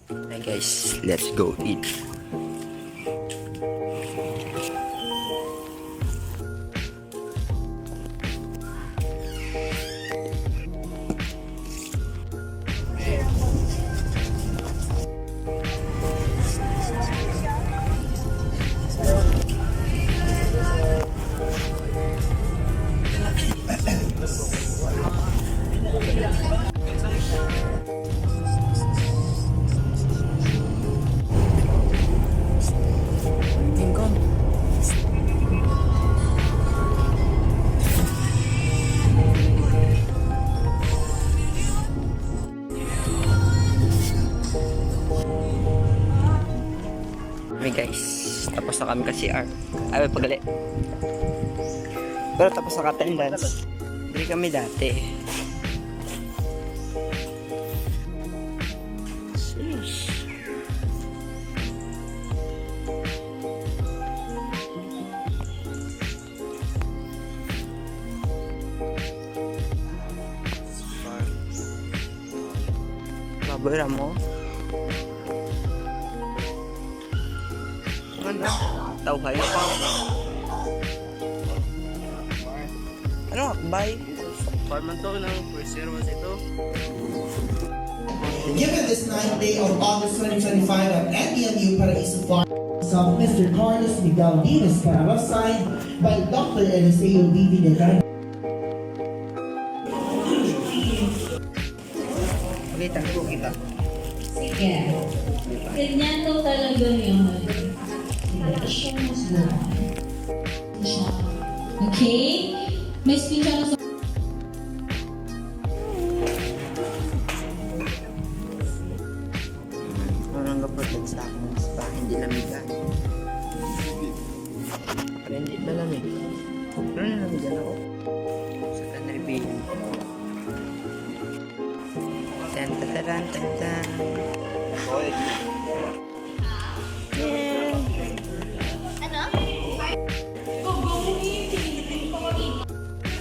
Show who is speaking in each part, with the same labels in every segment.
Speaker 1: Hi guys, let's go eat. Hey guys, tapos na kami ka CR. Ay, pagali. Pero tapos na attendance. Hindi kami dati. Sheesh. Mabura mo. Tau kayo pa. Ano akbay? Farman to ng preservas ito.
Speaker 2: Given this 9th day of August 2025 at NDMU Paraiso Farm of Mr. Carlos Miguel Dimas Caraba signed by Dr. Eliseo Vivi de
Speaker 1: Kita ko kita.
Speaker 3: Sige. Ganyan to talaga yun. Okay? May speech ako sa...
Speaker 1: Parang kapatid sa akin pa hindi lamigan. Parang hindi malamig. Pero nalamigan ako. Sa kanribigan. Tan tan tan tan tan.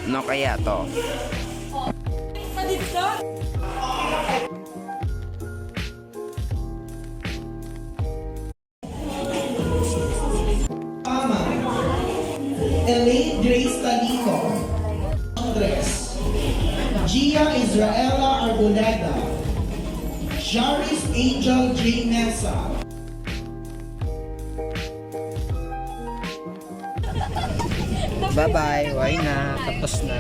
Speaker 1: No kaya to?
Speaker 2: Ama, Elaine Grace Talico, Andres, Gia Israela Arboleda, Jaris Angel J. Mesa,
Speaker 1: Bye-bye. Why na? Tapos na.